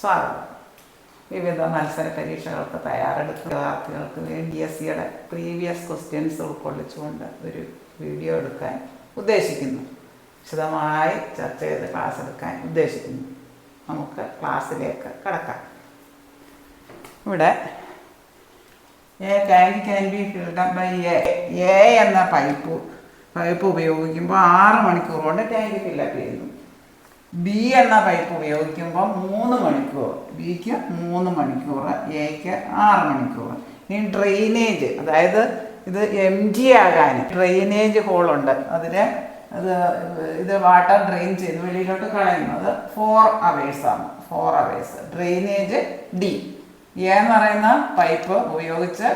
സ്വാഗതം. വിവിധ മത്സര പരീക്ഷകൾക്ക് തയ്യാറെടുക്കുന്ന വിദ്യാർത്ഥികൾക്ക് വേണ്ടി DSCയുടെ പ്രീവിയസ് ക്വസ്റ്റ്യൻസ് ഉൾക്കൊള്ളിച്ചുകൊണ്ട് ഒരു വീഡിയോ എടുക്കാൻ ഉദ്ദേശിക്കുന്നു. വിശദമായി ചർച്ച ചെയ്ത് ക്ലാസ് എടുക്കാൻ ഉദ്ദേശിക്കുന്നു. നമുക്ക് ക്ലാസ്സിലേക്ക് കടക്കാം. ഇവിടെ a tank can be filled up by A എന്ന പൈപ്പ് ഉപയോഗിക്കുമ്പോൾ 6 മണിക്കൂർ കൊണ്ട് ടാങ്ക് ഫില്ലപ്പ് ചെയ്യുന്നു. ബി എന്ന പൈപ്പ് ഉപയോഗിക്കുമ്പോൾ 3 മണിക്കൂർ, ബിക്ക് 3 മണിക്കൂർ, എക്ക് 6 മണിക്കൂർ. ഇനി ഡ്രെയിനേജ്, അതായത് ഇത് MG ആകാൻ ഡ്രെയിനേജ് ഹോളുണ്ട്, ഇത് വാട്ടർ ഡ്രെയിൻ ചെയ്ത് വെളിയിലോട്ട് കളയുന്നത് 4 hours ആണ്. 4 hours. ഡ്രെയിനേജ് ഡി എന്ന് പറയുന്ന പൈപ്പ് ഉപയോഗിച്ച്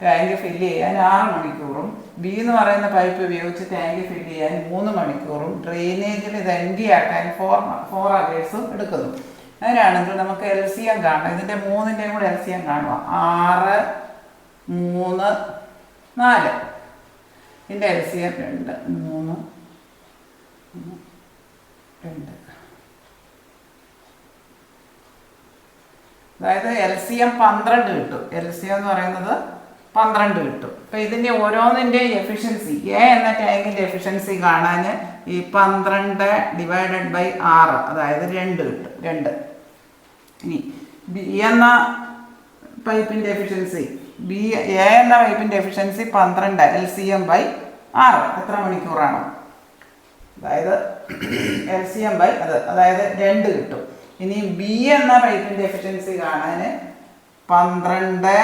ടാങ്ക് ഫില്ല് ചെയ്യാൻ 6 മണിക്കൂറും, ബി എന്ന് പറയുന്ന പൈപ്പ് ഉപയോഗിച്ച് ടാങ്ക് ഫില്ല് ചെയ്യാൻ 3 മണിക്കൂറും, ഡ്രെയിനേജിൽ ഇത് MG ആക്കാൻ 4 hours എടുക്കുന്നു. അങ്ങനെയാണെങ്കിൽ നമുക്ക് LCM കാണാം. ഇതിൻ്റെ 3ൻ്റെയും കൂടെ LCM കാണുക. 6, 3, 4. ഇതിൻ്റെ LCM 2, 3, 2. അതായത് LCM 12 കിട്ടും. LCM എന്ന് പറയുന്നത് 12 കിട്ടും. അപ്പം ഇതിൻ്റെ ഓരോന്നിൻ്റെയും എഫിഷ്യൻസി, എ എന്ന ടാങ്കിൻ്റെ എഫിഷ്യൻസി കാണാൻ ഈ 12 ഡിവൈഡഡ് ബൈ 6, അതായത് 2 കിട്ടും. 2. ഇനി ബി എന്ന പൈപ്പിൻ്റെ എഫിഷ്യൻസി, എ എന്ന പൈപ്പിൻ്റെ എഫിഷ്യൻസി 12 LCM ബൈ 6 എത്ര മണിക്കൂറാണ്? അതായത് LCM ബൈ അതായത് 2 കിട്ടും. ഇനി ബി എന്ന പൈപ്പിൻ്റെ എഫിഷ്യൻസി കാണാൻ 12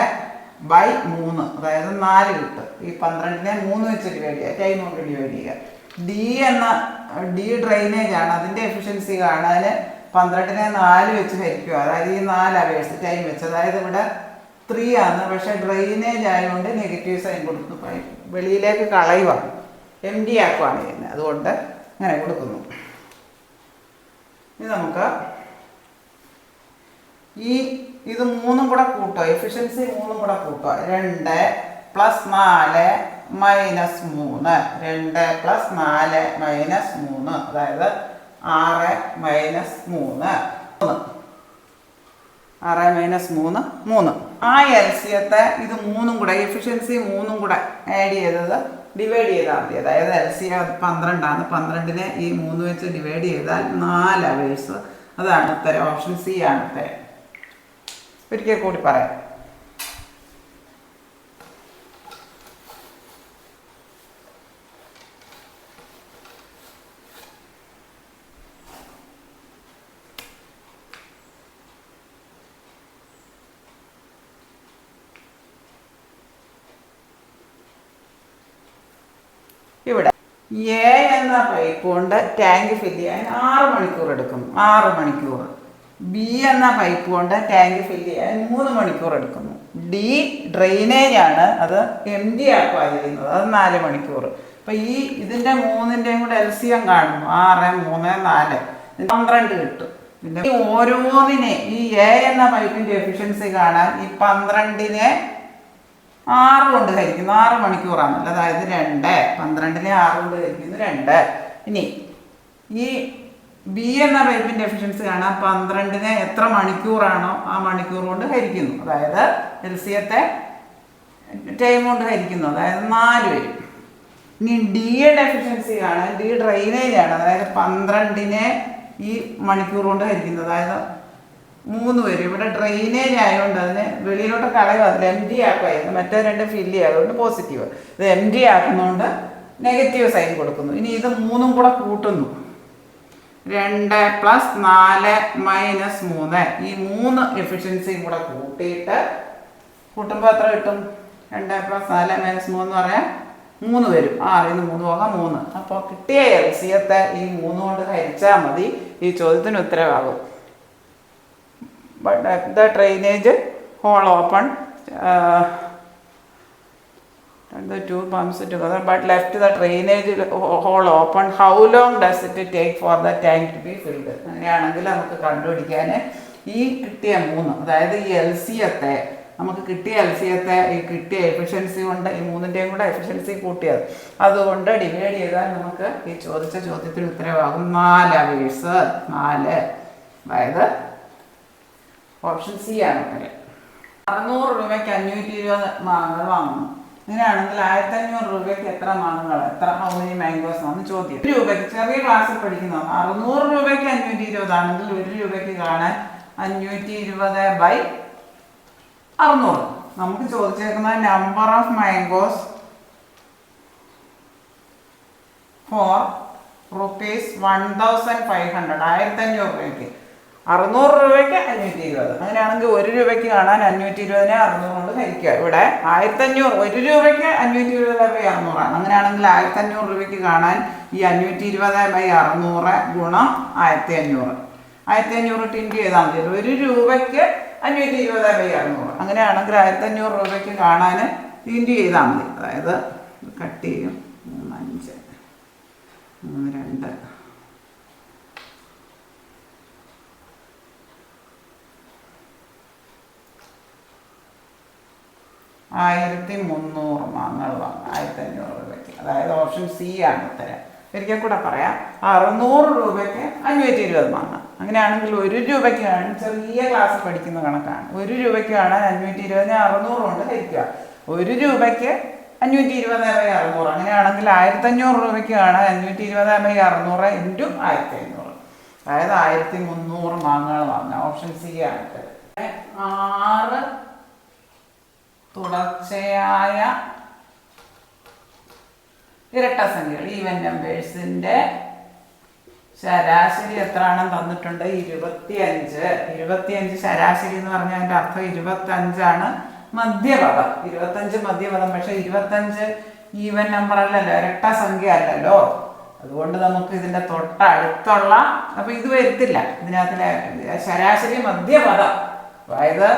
ബൈ 3, അതായത് 4 കിട്ടും. ഈ 12നെ 3 വെച്ച് ഡിവൈഡ് ചെയ്യുക, ടൈം കൊണ്ട് ഡിവൈഡ് ചെയ്യുക. ഡി ഡ്രെയിനേജ് ആണ്, അതിൻ്റെ എഫിഷ്യൻസി കാണാൻ 12നെ 4 വെച്ച് ഹരിക്കുക, അതായത് ഈ 4 hours ടൈം വെച്ച്. അതായത് ഇവിടെ 3 ആണ്, പക്ഷേ ഡ്രെയിനേജ് ആയതുകൊണ്ട് നെഗറ്റീവ് സൈൻ കൊടുക്കുന്നു, വെളിയിലേക്ക് കളയുവാണ്, MD ആക്കുവാണ് ചെയ്യുന്നത്, അതുകൊണ്ട് അങ്ങനെ കൊടുക്കുന്നു. ഇനി നമുക്ക് ഇത് 3 കൂടെ കൂട്ടുക, എഫിഷ്യൻസി 3 കൂടെ കൂട്ടുക. 2 + 4 - 3, 2 + 4 - 3, അതായത് 6 - 3, 6 - 3. ആ LCMത്തെ ഇത് 3 കൂടെ, എഫിഷ്യൻസി 3 കൂടെ ആഡ് ചെയ്തത് ഡിവൈഡ് ചെയ്താൽ മതി. അതായത് LCM 12 ആണ്, 12നെ ഈ 3 വെച്ച് ഡിവൈഡ് ചെയ്താൽ 4 hours. അതാണ് ഉത്തരം. ഓപ്ഷൻ സി ആണ് ഉത്തരം. ഒരിക്കൽ കൂടി പറയാം. ഇവിടെ എ എന്ന പൈപ്പ് കൊണ്ട് ടാങ്ക് ഫില്ല് ചെയ്യാൻ 6 മണിക്കൂർ എടുക്കും. 6 മണിക്കൂർ. ബി എന്ന പൈപ്പ് കൊണ്ട് ടാങ്ക് ഫില്ല് ചെയ്യാൻ 3 മണിക്കൂർ എടുക്കുന്നു. ഡി ഡ്രെയിനേജ് ആണ്, അത് MD ആക്കുക ചെയ്യുന്നത്, അത് 4 മണിക്കൂർ. അപ്പം ഇതിൻ്റെ 3ൻ്റെയും കൂടെ LCM കാണും. 6, 3, 4, 12 കിട്ടും. പിന്നെ ഓരോന്നിനെ ഈ എ എന്ന പൈപ്പിൻ്റെ എഫിഷ്യൻസി കാണാൻ ഈ 12നെ 6 കൊണ്ട് ഹരിക്കുന്നു. 6 മണിക്കൂറാണല്ലോ, അതായത് 2. 12നെ 6 കൊണ്ട് ഹരിക്കുന്നു 2. ഇനി ഈ ബി എന്ന പൈപ്പിൻ്റെ എഫിഷ്യൻസി കാണാൻ 12നെ എത്ര മണിക്കൂറാണോ ആ മണിക്കൂർ കൊണ്ട് ഹരിക്കുന്നു, അതായത് LCMത്തെ ടൈം കൊണ്ട് ഹരിക്കുന്നു, അതായത് 4 വരും. ഇനി ഡിയുടെ എഫിഷ്യൻസി കാണാൻ, ഡി ഡ്രെയിനേജ് ആണ്, അതായത് 12നെ ഈ മണിക്കൂർ കൊണ്ട് ഹരിക്കുന്നു, അതായത് 3 വരും. ഇവിടെ ഡ്രെയിനേജ് ആയതുകൊണ്ട് അതിന് വെളിയിലോട്ട് കളയുക, അതിൽ MD ആക്കുമായിരുന്നു, മറ്റേ 2 ഫില്ല് ആയതുകൊണ്ട് പോസിറ്റീവ്. ഇത് MD ആക്കുന്നതുകൊണ്ട് നെഗറ്റീവ് സൈൻ കൊടുക്കുന്നു. ഇനി ഇത് 3 കൂടെ കൂട്ടുന്നു. 2 + 4 - 3, ഈ 3 എഫിഷ്യൻസിയും കൂടെ കൂട്ടുമ്പോൾ എത്ര കിട്ടും? 2 + 4 - 3 എന്ന് പറയാൻ 3 വരും. 6 - 3 പോകാം 3. അപ്പോൾ കിട്ടിയ LCMത്തെ ഈ 3 കൊണ്ട് ഹരിച്ചാൽ മതി, ഈ ചോദ്യത്തിന് ഉത്തരവാകും. The drainage hole open, the two pumps together, but left the drainage hole open. How long does it take for the tank to be filled? അങ്ങനെയാണെങ്കിൽ നമുക്ക് കണ്ടുപിടിക്കാൻ ഈ കിട്ടിയ 3, അതായത് ഈ LCMത്തെ നമുക്ക് കിട്ടിയ ഈ കിട്ടിയ എഫിഷ്യൻസി കൊണ്ട് ഈ 3ൻ്റെയും കൂടെ എഫിഷ്യൻസി കൂട്ടിയത്, അതുകൊണ്ട് ഡിവൈഡ് ചെയ്താൽ നമുക്ക് ഈ ചോദിച്ച ചോദ്യത്തിന് ഉത്തരവാകും 4 hours. 4, അതായത് ഓപ്ഷൻ സി ആണ് ഉത്തരം. 600 രൂപയ്ക്ക് 520 മാങ്ങകൾ വാങ്ങുന്നു. അങ്ങനെയാണെങ്കിൽ 1500 രൂപയ്ക്ക് എത്ര മാങ്ങകൾ, എത്ര ഹൗ മെനി മാംഗോസ് ആണ് ചോദ്യം. 1 രൂപയ്ക്ക് ചെറിയ ക്ലാസ്സിൽ പഠിക്കുന്നതാണ്. 600 രൂപയ്ക്ക് 520 ആണെങ്കിൽ 1 രൂപയ്ക്ക് കാണാൻ 520/600. നമുക്ക് ചോദിച്ചേക്കുന്ന number of mangoes for rupees 1500, 1500 രൂപയ്ക്ക്. 600 രൂപയ്ക്ക് 520. അങ്ങനെയാണെങ്കിൽ 1 രൂപയ്ക്ക് കാണാൻ 520നെ 600 കൊണ്ട് ഹരിക്കുക. ഇവിടെ 1500, 1 രൂപയ്ക്ക് 520/600 ആണ്. അങ്ങനെയാണെങ്കിൽ 1500 രൂപയ്ക്ക് കാണാൻ ഈ 520/600 ഗുണം 1500. 1500 ടിൻറ്റ് ചെയ്താൽ മതി. 1 രൂപയ്ക്ക് 520/600. അങ്ങനെയാണെങ്കിൽ 1500 രൂപയ്ക്ക് കാണാൻ ടിൻറ്റ് ചെയ്താൽ മതി. അതായത് കട്ട് ചെയ്യും. 5 3 2 1300 മാങ്ങകൾ വാങ്ങും 1500 രൂപയ്ക്ക്. അതായത് ഓപ്ഷൻ സി ആണ് ഉത്തരം. ഒരിക്കൽ കൂടെ പറയാം. 600 രൂപയ്ക്ക് 520 മാങ്ങ. അങ്ങനെയാണെങ്കിൽ 1 രൂപയ്ക്ക് കാണാൻ, ചെറിയ ക്ലാസ് പഠിക്കുന്ന കണക്കാണ്, 1 രൂപയ്ക്ക് കാണാൻ 520നെ 600 കൊണ്ട് ഹരിക്കുക. 1 രൂപയ്ക്ക് 520/600. അങ്ങനെയാണെങ്കിൽ 1500 രൂപയ്ക്ക് കാണാൻ 520/600 ഇൻറ്റു 1500. അതായത് 1300 മാങ്ങകൾ വാങ്ങുക. ഓപ്ഷൻ സി ആണ് ഉത്തരം. 6 തുടർച്ചയായ ഇരട്ട സംഖ്യകൾ, ഈവൻ നമ്പേഴ്സിന്റെ ശരാശരി എത്രയാണെന്ന് തന്നിട്ടുണ്ട്. 25. 25 ശരാശരി എന്ന് പറഞ്ഞാൽ അതിന്റെ അർത്ഥം 25 മധ്യപദം. 25 മധ്യപദം. പക്ഷെ 25 ഈവൻ നമ്പർ അല്ലല്ലോ, ഇരട്ട സംഖ്യ അല്ലല്ലോ. അതുകൊണ്ട് നമുക്ക് ഇതിന്റെ തൊട്ടടുത്തുള്ള, അപ്പൊ ഇത് വരുത്തില്ല ഇതിനകത്തിലെ ശരാശരി മധ്യപദം. അതായത്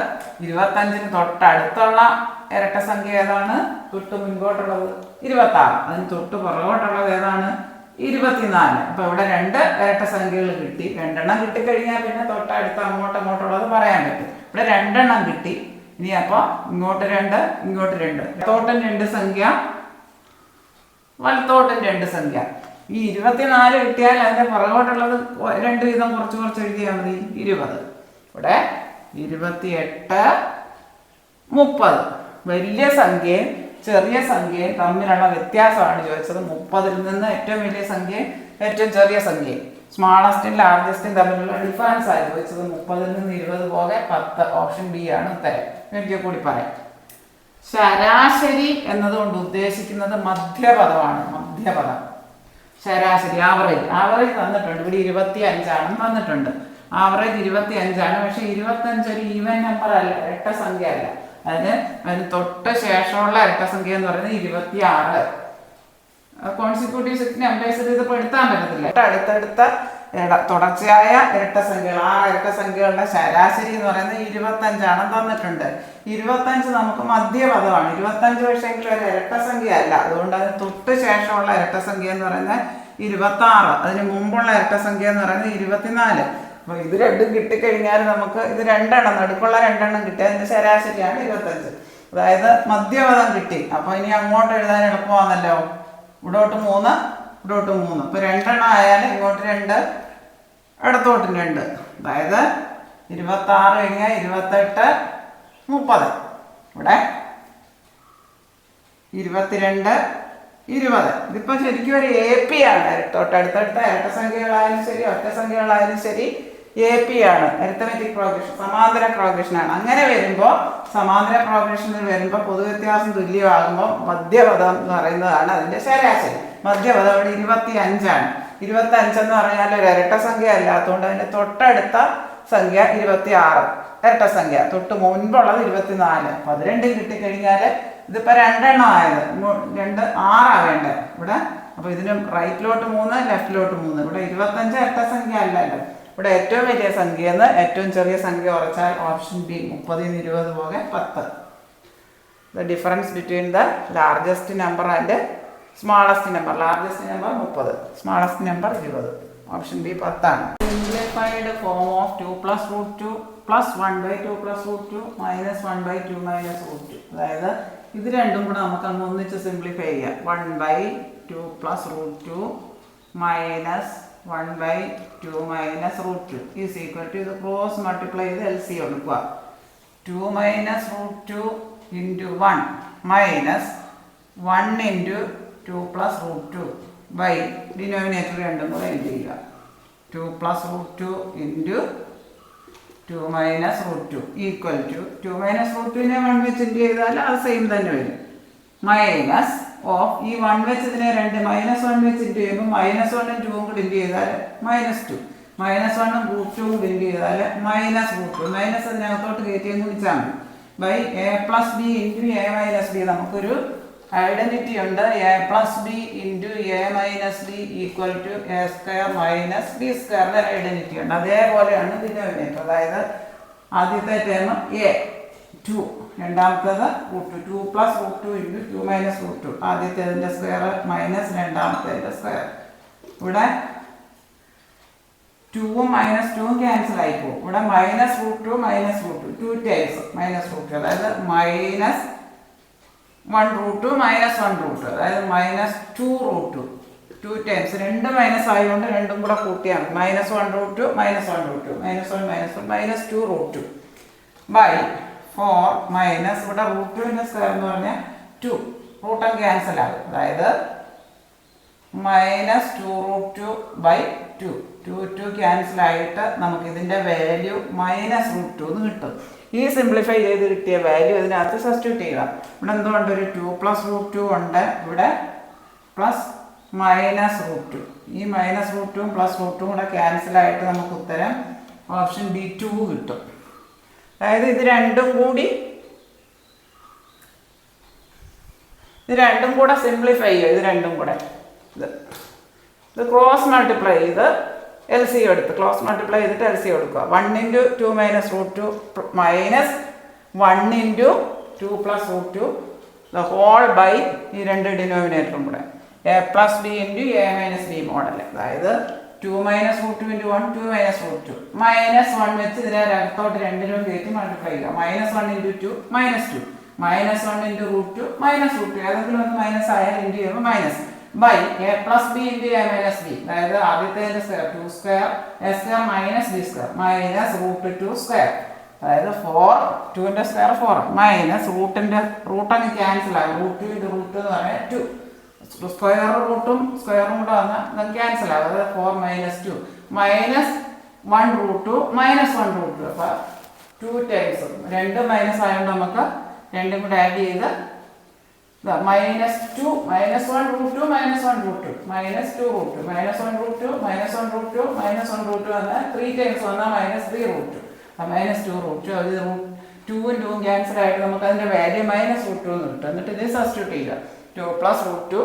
25ന് തൊട്ടടുത്തുള്ള ഇരട്ട സംഖ്യ ഏതാണ്? തൊട്ട് മുൻപോട്ടുള്ളത് 26. അതിന് തൊട്ട് പുറകോട്ടുള്ളത് ഏതാണ്? 24. അപ്പൊ ഇവിടെ 2 ഇരട്ട സംഖ്യകൾ കിട്ടി. 2 എണ്ണം കിട്ടിക്കഴിഞ്ഞാൽ പിന്നെ തൊട്ടടുത്ത് അങ്ങോട്ടുള്ളത് പറയാൻ പറ്റും. ഇവിടെ 2 എണ്ണം കിട്ടി. ഇനി അപ്പൊ ഇങ്ങോട്ട് 2, ഇങ്ങോട്ട് 2. തോട്ടൻ 2 സംഖ്യ, വലത്തോട്ടൻ 2 സംഖ്യ. ഈ 24 കിട്ടിയാൽ അതിന്റെ പുറകോട്ടുള്ളത് 2 വീതം കുറച്ച് എഴുതിയാൽ മതി. 20. ഇവിടെ 28, 30. വലിയ സംഖ്യയും ചെറിയ സംഖ്യയും തമ്മിലുള്ള വ്യത്യാസമാണ് ചോദിച്ചത്. 30ൽ നിന്ന് ഏറ്റവും വലിയ സംഖ്യയും ഏറ്റവും ചെറിയ സംഖ്യയും, സ്മാളസ്റ്റും ലാർജസ്റ്റും തമ്മിലുള്ള ഡിഫറൻസ് ആണ് ചോദിച്ചത്. 30ൽ നിന്ന് 20 പോകെ 10. ഓപ്ഷൻ ബി ആണ് ഉത്തരം. എനിക്ക് കൂടി പറയാം. ശരാശരി എന്നതുകൊണ്ട് ഉദ്ദേശിക്കുന്നത് മധ്യപദമാണ്. മധ്യപദം, ശരാശരി, ആവറേജ് തന്നിട്ടുണ്ട്. ഇവിടെ 25 തന്നിട്ടുണ്ട്. ആവറേജ് 25. പക്ഷെ 25 ഒരു ഈവൻ നമ്പർ അല്ല, ഇരട്ട സംഖ്യ അല്ല. അതിന് തൊട്ട് ശേഷമുള്ള ഇരട്ട സംഖ്യ എന്ന് പറയുന്നത് 26. കോൺസിക്യൂട്ടീവ് നമ്പേഴ്സിൽ ഇത് പെടുത്താൻ പറ്റത്തില്ല. അടുത്തടുത്ത തുടർച്ചയായ ഇരട്ട സംഖ്യകൾ, 6 ഇരട്ട സംഖ്യകളുടെ ശരാശരി എന്ന് പറയുന്നത് 25 തന്നിട്ടുണ്ട്. 25 നമുക്ക് മധ്യപദമാണ്. 25 പക്ഷേങ്കിൽ ഒരു ഇരട്ട സംഖ്യ അല്ല. അതുകൊണ്ട് അതിന് തൊട്ട് ശേഷമുള്ള ഇരട്ട സംഖ്യ എന്ന് പറയുന്നത് 26. അതിന് മുമ്പുള്ള ഇരട്ട സംഖ്യ എന്ന് പറയുന്നത് 24. അപ്പോൾ ഇത് രണ്ടും കിട്ടിക്കഴിഞ്ഞാൽ നമുക്ക് ഇത് 2 എണ്ണം, നടുക്കുള്ള 2 എണ്ണം കിട്ടി. അതിന്റെ ശരാശരിയാണ് 25. അതായത് മധ്യപദം കിട്ടി. അപ്പൊ ഇനി അങ്ങോട്ട് എഴുതാൻ എളുപ്പമാണല്ലോ. ഇവിടോട്ട് 3, ഇവിടോട്ട് 3. ഇപ്പൊ 2 എണ്ണം ആയാലും ഇങ്ങോട്ട് 2, ഇടത്തോട്ടും 2. അതായത് 26 കഴിഞ്ഞാൽ 28, 30. ഇവിടെ 22, 20. ഇതിപ്പോ ശരിക്കും ഒരു AP ആണ്. തൊട്ടടുത്തടുത്ത ഇരട്ട സംഖ്യകളായാലും ശരി, ഒറ്റ സംഖ്യകളായാലും ശരി, AP ആണ്. അരിത്തമെറ്റിക് പ്രോഗ്രഷൻ, സമാന്തര പ്രോഗ്രഷനാണ്. അങ്ങനെ വരുമ്പോൾ, സമാന്തര പ്രോഗ്രഷനിൽ വരുമ്പോൾ പൊതുവ്യത്യാസം തുല്യമാകുമ്പോൾ മധ്യപദം എന്ന് പറയുന്നതാണ് അതിന്റെ ശരാശരി. മധ്യപദം ഇവിടെ 25. 25 എന്ന് പറഞ്ഞാൽ ഒരു ഇരട്ട സംഖ്യ അല്ലാത്തതുകൊണ്ട് അതിന്റെ തൊട്ടടുത്ത സംഖ്യ 26, ഇരട്ട സംഖ്യ. തൊട്ട് മുൻപുള്ളത് 24. 12 കിട്ടിക്കഴിഞ്ഞാൽ ഇതിപ്പോ 2 എണ്ണം ആയത്. 2, 6 വേണ്ടത് ഇവിടെ. അപ്പൊ ഇതിന് റൈറ്റിലോട്ട് 3, ലെഫ്റ്റിലോട്ട് 3. ഇവിടെ 25 ഇരട്ട സംഖ്യ അല്ലല്ലോ. ഇവിടെ ഏറ്റവും വലിയ സംഖ്യ എന്ന് ഏറ്റവും ചെറിയ സംഖ്യ കുറച്ചാൽ ഓപ്ഷൻ ബി. 30ൽ നിന്ന് 20 പോകെ 10. The difference between the largest number and smallest number. Largest number 30, smallest number 20. Option B 10 ആണ്. Simplified form of 2 + √2 + 1/2 + √2 - 1/2 - √2. അതായത് ഇത് രണ്ടും കൂടെ നമുക്ക് അങ്ങ് ഒന്നിച്ച് സിംപ്ലിഫൈ ചെയ്യാം. 1/2 + √2 - 1/2 minus root 2 is equal to ഇത് ക്രോസ് മൾട്ടിപ്ലൈ ചെയ്ത് LCM എടുക്കുക. 2 minus root 2 into 1 minus 1 into 2 plus root 2 by denominator രണ്ടും കൂടെ എന്ത് ചെയ്യുക. 2 plus root 2 into 2 minus root 2 equal to 2 minus root 2നെ 1 വെച്ച് ഇൻറ്റു ചെയ്താൽ അത് സെയിം തന്നെ വരും. മൈനസ് ഓഫ് ഈ 1 വെച്ച് ഇതിനെ 2 മൈനസ് 1 വെച്ച് ഇൻറ്റു ചെയ്യുമ്പോൾ -1ഉം 2ഉം കൂടി ഇൻറ്റു ചെയ്താൽ -2 -1ഉം റൂട്ട് 2 കൂടി ഇൻറ്റു ചെയ്താൽ മൈനസ് റൂട്ട് 2 മൈനസ് അതിനകത്തോട്ട് കയറ്റിയും കുടിച്ചാൽ മതി. By A plus B into A minus B. നമുക്കൊരു ഐഡന്റിറ്റി ഉണ്ട്. A plus B into A minus B equal to A square minus B സ്ക്വയറിൻ്റെ ഐഡന്റിറ്റി ഉണ്ട്. അതേപോലെയാണ് ഡിനോമിനേറ്റർ. അതായത് ആദ്യത്തെ ടേം A2, രണ്ടാമത്തേത് root 2 plus root 2 into 2 minus root 2. ആദ്യത്തേതിൻ്റെ square minus രണ്ടാമത്തേതിൻ്റെ സ്ക്വയർ. ഇവിടെ 2ഉം -2ഉം ക്യാൻസൽ ആയി പോകും. ഇവിടെ minus root 2 minus root 2 2 times minus root 2, അതായത് മൈനസ് 1 റൂട്ട് 2 മൈനസ് 1 റൂട്ട് 2, അതായത് -2 റൂട്ട് 2 2 ടൈംസ്. രണ്ട് മൈനസ് ആയതുകൊണ്ട് രണ്ടും കൂടെ കൂട്ടിയാണ് -1 root 2 -1 root 2 -1 -2 root 2 by 4 minus ഇവിടെ റൂട്ട് 2ൻ്റെ സ്ക്വയർ എന്ന് പറഞ്ഞാൽ 2 റൂട്ടും ക്യാൻസൽ ആകും. അതായത് -2 റൂട്ട് 2 ബൈ 2 2 ക്യാൻസൽ ആയിട്ട് നമുക്ക് ഇതിൻ്റെ വാല്യൂ -റൂട്ട് 2 എന്ന് കിട്ടും. ഈ സിംപ്ലിഫൈ ചെയ്ത് കിട്ടിയ വാല്യൂ ഇതിനകത്ത് സബ്സ്റ്റിറ്റ്യൂട്ട് ചെയ്യുക. ഇവിടെ എന്തുകൊണ്ട് ഒരു 2 പ്ലസ് റൂട്ട് 2 ഉണ്ട്, ഇവിടെ പ്ലസ് -റൂട്ട് 2. ഈ -റൂട്ട് 2ഉം പ്ലസ് റൂട്ട് 2ഉം കൂടെ ക്യാൻസൽ ആയിട്ട് നമുക്ക് ഉത്തരം ഓപ്ഷൻ ബി 2 കിട്ടും. അതായത് ഇത് രണ്ടും കൂടെ സിംപ്ലിഫൈ ചെയ്യുക. ഇത് രണ്ടും കൂടെ ഇത് ക്രോസ് മൾട്ടിപ്ലൈ ചെയ്ത് LCM എടുത്ത് ക്രോസ് മൾട്ടിപ്ലൈ ചെയ്തിട്ട് LCM എടുക്കുക. 1 into 2 minus root 2 minus 1 into 2 plus root 2 the whole by ഈ രണ്ട് ഡിനോമിനേറ്ററും കൂടെ A plus B into A minus B model. അതായത് 2 minus root 2 into 1 2 minus root 2 -1 വെച്ച് ഇതിനെ രണ്ടോട്ട് രണ്ടിലും കയറ്റി മൾട്ടിപ്ലൈ ചെയ്യുക. -1 ഇൻറ്റു 2 -2 -1 ഇൻറ്റു റൂട്ട് 2 -റൂട്ട് 2 ഏതെങ്കിലും ഒന്ന് മൈനസ് ആയാൽ ഇൻറ്റു ചെയ്യുമ്പോൾ minus by A plus B into A minus B. അതായത് ആദ്യത്തെ square 2 square A square minus B square minus root 2 square. അതായത് 4 2ൻ്റെ സ്ക്വയർ 4 മൈനസ് റൂട്ടങ്ങ് ക്യാൻസൽ ആകും. റൂട്ട് 2 ഇൻറ്റു റൂട്ട് എന്ന് പറഞ്ഞാൽ 2 സ്ക്വയർ റൂട്ടും സ്ക്വയറും കൂടെ വന്നാൽ ക്യാൻസൽ ആകും. അതായത് 4 -2 -1 റൂട്ട് 2 -1 റൂട്ട് 2. അപ്പോൾ 2 ടൈംസ് രണ്ട് മൈനസ് ആയതുകൊണ്ട് നമുക്ക് രണ്ടും കൂടെ ആഡ് ചെയ്ത് -2 -1 root 2 -1 root 2 -2 root 2 -1 root 2 -1 root 2 -1 root 2 വന്നാൽ 3 ടൈംസ് വന്നാൽ -3 റൂട്ട് 2. -2 റൂട്ട് 2 അത് 2ഉം 2ഉം ക്യാൻസൽ ആയിട്ട് നമുക്ക് അതിൻ്റെ വാല്യൂ -റൂട്ട് 2 എന്ന് കിട്ടും. എന്നിട്ട് ഇത് സബ്സ്റ്റിറ്റ്യൂട്ട് ചെയ്യുക. 2 പ്ലസ് റൂട്ട് 2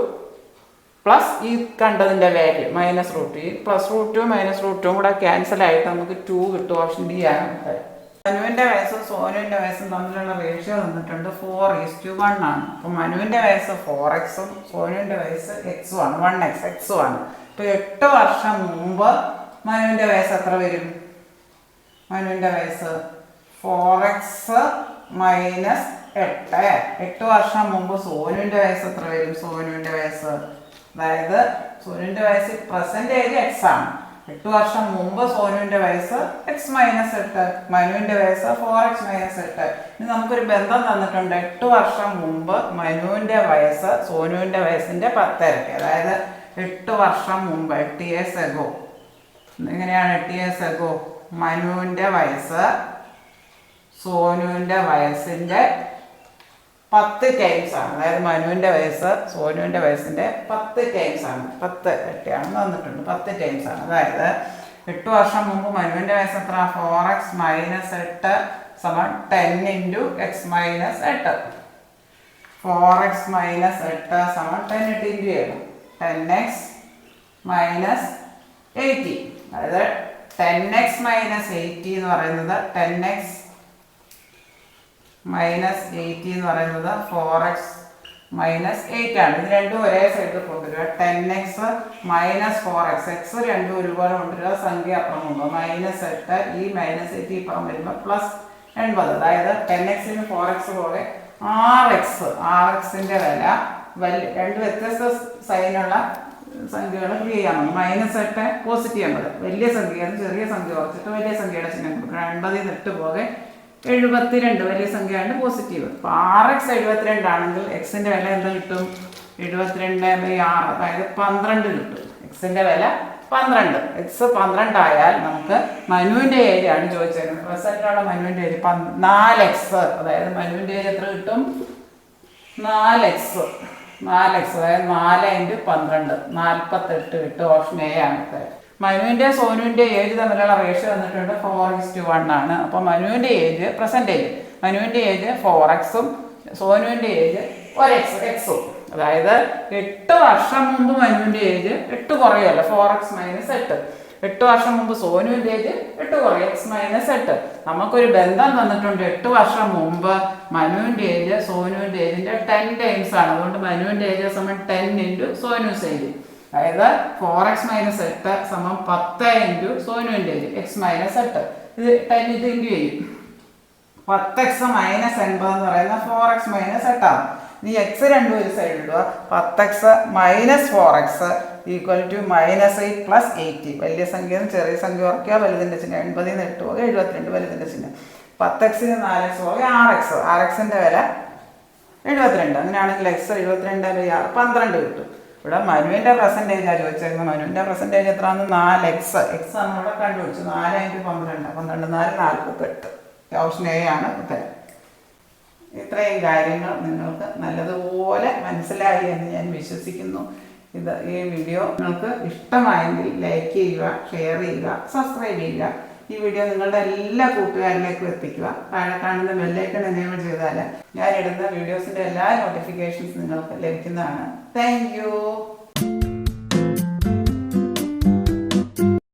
പ്ലസ് ഈ കണ്ടതിൻ്റെ value -root 2 plus root 2 -root 2 കൂടെ ക്യാൻസൽ ആയിട്ട് നമുക്ക് 2 കിട്ടും. ഓപ്ഷൻ ഡി ആണ്. മനുവിൻ്റെ വയസ്സും സോനുവിൻ്റെ വയസ്സും തമ്മിലുള്ള റേഷ്യോ തന്നിട്ടുണ്ട് 4:1 ആണ്. അപ്പോൾ മനുവിൻ്റെ വയസ്സ് 4x-ഉം സോനുവിൻ്റെ വയസ്സ് x-ഉം ആണ്. 1x x-ഉം ആണ്. ഇപ്പോൾ 8 വർഷം മുമ്പ് മനുവിൻ്റെ വയസ്സ് എത്ര വരും? മനുവിൻ്റെ വയസ്സ് 4x മൈനസ് 8. 8 വർഷം മുമ്പ് സോനുവിൻ്റെ വയസ്സ് എത്ര വരും? സോനുവിൻ്റെ വയസ്സ് അതായത് സോനുവിൻ്റെ വയസ്സ് പ്രസൻറ്റേജ് x ആണ്. 8 വർഷം മുമ്പ് സോനുവിൻ്റെ വയസ്സ് x മൈനസ് 8, മനുവിൻ്റെ വയസ്സ് 4x മൈനസ് 8. ഇനി നമുക്കൊരു ബന്ധം തന്നിട്ടുണ്ട്. 8 വർഷം മുമ്പ് മനുവിൻ്റെ വയസ്സ് സോനുവിൻ്റെ വയസ്സിൻ്റെ 10 ഇരട്ടി. അതായത് 8 വർഷം മുമ്പ് 8 years ago. എങ്ങനെയാണ് 8 years ago? മനുവിൻ്റെ വയസ്സ് സോനുവിൻ്റെ വയസ്സിൻ്റെ 10 ടൈംസ് ആണ്. അതായത് മനുവിൻ്റെ വയസ്സ് സോനുവിൻ്റെ വയസ്സിൻ്റെ 10 ടൈംസ് ആണ്. 10 ഇരട്ടിയാണെന്ന് തന്നിട്ടുണ്ട്. 10 ടൈംസ് ആണ്. അതായത് 8 വർഷം മുമ്പ് മനുവിൻ്റെ വയസ്സ് എത്ര? 4x മൈനസ് 8 സമം 10 into x minus 8. 4x minus 8 സമം 10 ഇട്ട് ഇൻറ്റു ചെയ്യണം. 10x minus 80. അതായത് 10x മൈനസ് 80 എന്ന് പറയുന്നത് 10x മൈനസ് 80 എന്ന് പറയുന്നത് 4x മൈനസ് 8 ആണ്. ഇത് രണ്ടും ഒരേ സൈഡിൽ കൊണ്ടുവരിക. 10x മൈനസ് 4x x രണ്ടും ഒരുപോലെ കൊണ്ടുവരിക. സംഖ്യ അപ്പുറം കൊണ്ടുപോകും. -8 ഈ -80 ഇപ്പുറം വരുമ്പോൾ +80. അതായത് 10xന് 4x പോലെ 6x. 6xൻ്റെ വില രണ്ട് വ്യത്യസ്ത സൈനുള്ള സംഖ്യകൾ ഫ്രീ ചെയ്യാൻ വന്നു. -8 +80. വലിയ സംഖ്യ ചെറിയ സംഖ്യ കുറച്ചിട്ട് വലിയ സംഖ്യയുടെ ചിഹ്നം കൊടുക്കണം. 80 ൽ നിന്ന് 8 പോകെ 72 വലിയ സംഖ്യയാണ് പോസിറ്റീവ്. അപ്പോൾ 6x 72 ആണെങ്കിൽ എക്സിൻ്റെ വില എന്ത് കിട്ടും? 72/6, അതായത് 12 കിട്ടും. എക്സിൻ്റെ വില 12. എക്സ് 12 ആയാൽ നമുക്ക് മനുവിൻ്റെ ഏജ് ആണ് ചോദിച്ചേക്കുന്നത്. പ്രസൻറ്റിലുള്ള മനുവിൻ്റെ ഏജ് 4x, അതായത് മനുവിൻ്റെ ഏജ് എത്ര കിട്ടും? 4x, അതായത് 4 × 12 48 കിട്ടും. ഓപ്ഷൻ എ ആണ്. മനുവിൻ്റെ സോനുവിൻ്റെ ഏജ് തമ്മിലുള്ള റേഷ്യോ വന്നിട്ടുണ്ട് 4:1 ആണ്. അപ്പോൾ മനുവിൻ്റെ ഏജ് പെർസെൻറ്റേജ്, മനുവിൻ്റെ ഏജ് 4x സോനുവിൻ്റെ ഏജ് 1x. അതായത് 8 വർഷം മുമ്പ് മനുവിൻ്റെ ഏജ് 8 കുറയുമല്ലോ, 4x - 8. 8 വർഷം മുമ്പ് സോനുവിൻ്റെ ഏജ് 8 കുറയും, x - 8. നമുക്കൊരു ബന്ധം തന്നിട്ടുണ്ട്. 8 വർഷം മുമ്പ് മനുവിൻ്റെ ഏജ് സോനുവിൻ്റെ ഏജിൻ്റെ 10 ടൈംസ് ആണ്. അതുകൊണ്ട് മനുവിൻ്റെ ഏജ് = 10 × സോനുസ് ഏജ്. അതായത് 4x - 8 = 10 × സോനുവിൻ്റെ ഏജ്, x - 8. ഇത് 10 ഇത് ഇൻറ്റു ചെയ്യും. 10x - 80 എന്ന് പറയുന്നത് 4x - 8 ആണ്. ഇനി എക്സ് രണ്ടും ഒരു സൈഡ് ഇടുക. 10x - 4x = -8 + 80. വലിയ സംഖ്യ ചെറിയ സംഖ്യ കുറയ്ക്കുക, വലുതിൻ്റെ ചിഹ്നം. 80 ൽ നിന്ന് 8 പോകെ 72 വലുതിൻ്റെ ചിഹ്നം. 10x ൽ നിന്ന് 4x പോകെ 6x. 6xൻ്റെ വില 72. അങ്ങനെയാണെങ്കിൽ x 72/6 12 കിട്ടും. ഇവിടെ മനുവിൻ്റെ പെർസെൻറ്റേജാണ് ചോദിച്ചേക്കുന്നത്. മനുവിൻ്റെ പെർസെൻറ്റേജ് എത്രയാണ്? 4x. എക്സ് ആണ് ഇവിടെ കണ്ടുപിടിച്ചു. 4 × 12, 12 4 48. ഓപ്ഷൻ എ ആണ് ഉത്തരം. ഇത്രയും കാര്യങ്ങൾ നിങ്ങൾക്ക് നല്ലതുപോലെ മനസ്സിലായി എന്ന് ഞാൻ വിശ്വസിക്കുന്നു. ഈ വീഡിയോ നിങ്ങൾക്ക് ഇഷ്ടമായെങ്കിൽ ലൈക്ക് ചെയ്യുക, ഷെയർ ചെയ്യുക, സബ്സ്ക്രൈബ് ചെയ്യുക. ഈ വീഡിയോ നിങ്ങളുടെ എല്ലാ കൂട്ടുകാരിലേക്കും എത്തിക്കുക. താഴെ കാണുന്ന ബെല്ലൈക്കൺ എനേബിൾ ചെയ്താൽ ഞാനിടുന്ന വീഡിയോസിൻ്റെ എല്ലാ നോട്ടിഫിക്കേഷൻസ് നിങ്ങൾക്ക് ലഭിക്കുന്നതാണ്. Thank you.